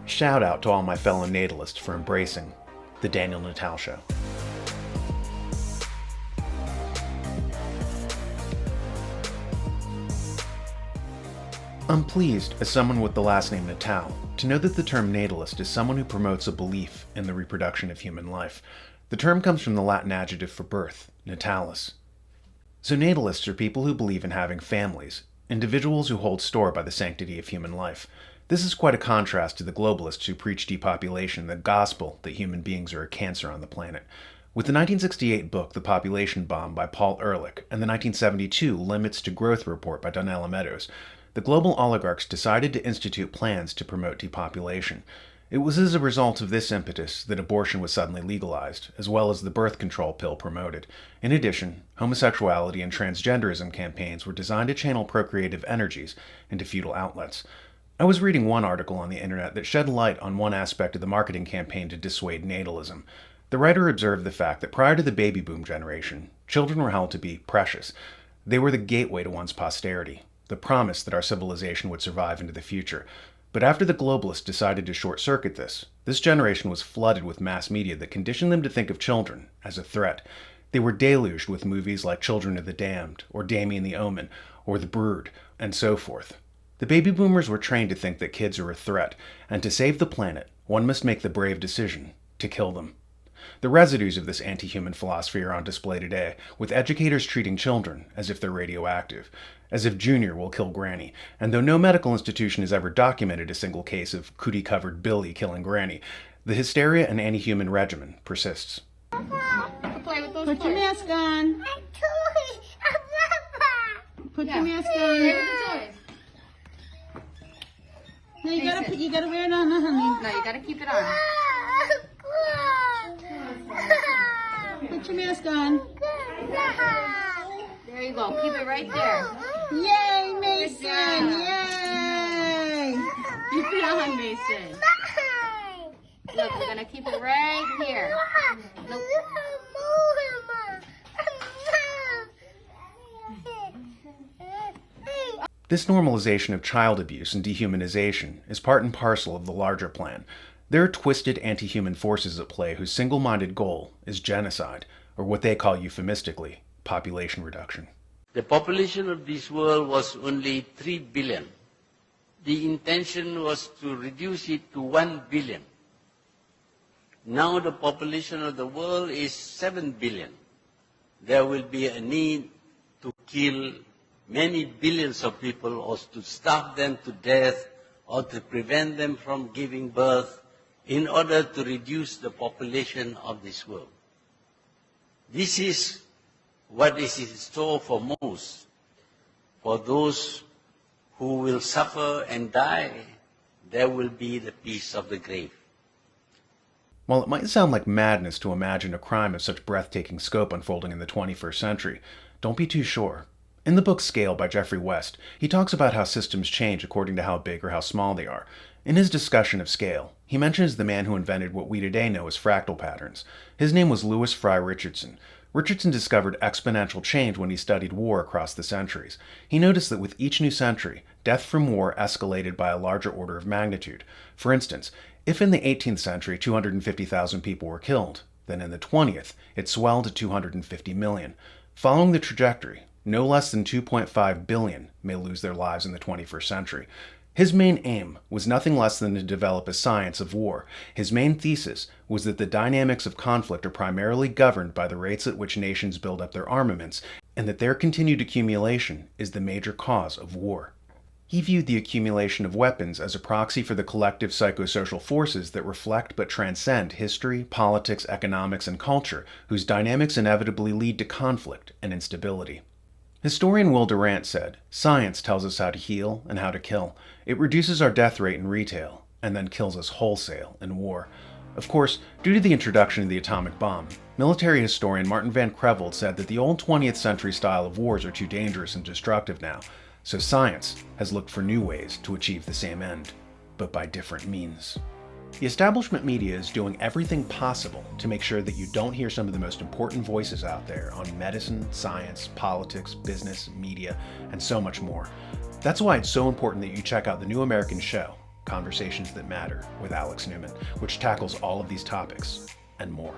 Shout out to all my fellow natalists for embracing the Daniel Natal Show. I'm pleased, as someone with the last name Natal, to know that the term natalist is someone who promotes a belief in the reproduction of human life. The term comes from the Latin adjective for birth, natalis. So natalists are people who believe in having families, individuals who hold store by the sanctity of human life. This is quite a contrast to the globalists who preach depopulation, the gospel that human beings are a cancer on the planet. With the 1968 book The Population Bomb by Paul Ehrlich and the 1972 Limits to Growth report by Donella Meadows, the global oligarchs decided to institute plans to promote depopulation. It was as a result of this impetus that abortion was suddenly legalized, as well as the birth control pill promoted. In addition, homosexuality and transgenderism campaigns were designed to channel procreative energies into feudal outlets. I was reading one article on the internet that shed light on one aspect of the marketing campaign to dissuade natalism. The writer observed the fact that prior to the baby boom generation, children were held to be precious. They were the gateway to one's posterity, the promise that our civilization would survive into the future. But after the globalists decided to short-circuit this generation was flooded with mass media that conditioned them to think of children as a threat. They were deluged with movies like Children of the Damned, or Damien the Omen, or The Brood, and so forth. The baby boomers were trained to think that kids are a threat, and to save the planet, one must make the brave decision to kill them. The residues of this anti-human philosophy are on display today, with educators treating children as if they're radioactive, as if Junior will kill Granny, and though no medical institution has ever documented a single case of cootie-covered Billy killing Granny, the hysteria and anti-human regimen persists. Play with those Put your mask on. Put your mask on. No, you gotta wear it on, honey. No, you gotta keep it on. Put your mask on. There you go. Keep it right there. Yay, Mason! Yay! Keep it on, Mason. Look, we're gonna keep it right here. Nope. This normalization of child abuse and dehumanization is part and parcel of the larger plan. There are twisted anti-human forces at play whose single-minded goal is genocide, or what they call euphemistically, population reduction. The population of this world was only 3 billion. The intention was to reduce it to 1 billion. Now the population of the world is 7 billion. There will be a need to kill many billions of people, or to starve them to death, or to prevent them from giving birth, in order to reduce the population of this world. This is what is in store for most. For those who will suffer and die, there will be the peace of the grave. While it might sound like madness to imagine a crime of such breathtaking scope unfolding in the 21st century, don't be too sure. In the book Scale by Geoffrey West, he talks about how systems change according to how big or how small they are. In his discussion of scale, he mentions the man who invented what we today know as fractal patterns. His name was Lewis Fry Richardson. Richardson discovered exponential change when he studied war across the centuries. He noticed that with each new century, death from war escalated by a larger order of magnitude. For instance, if in the 18th century 250,000 people were killed, then in the 20th it swelled to 250 million. Following the trajectory, no less than 2.5 billion may lose their lives in the 21st century. His main aim was nothing less than to develop a science of war. His main thesis was that the dynamics of conflict are primarily governed by the rates at which nations build up their armaments, and that their continued accumulation is the major cause of war. He viewed the accumulation of weapons as a proxy for the collective psychosocial forces that reflect but transcend history, politics, economics, and culture, whose dynamics inevitably lead to conflict and instability. Historian Will Durant said, "Science tells us how to heal and how to kill. It reduces our death rate in retail, and then kills us wholesale in war." Of course, due to the introduction of the atomic bomb, military historian Martin Van Creveld said that the old 20th century style of wars are too dangerous and destructive now, so science has looked for new ways to achieve the same end, but by different means. The establishment media is doing everything possible to make sure that you don't hear some of the most important voices out there on medicine, science, politics, business, media, and so much more. That's why it's so important that you check out the New American Show, Conversations That Matter with Alex Newman, which tackles all of these topics and more.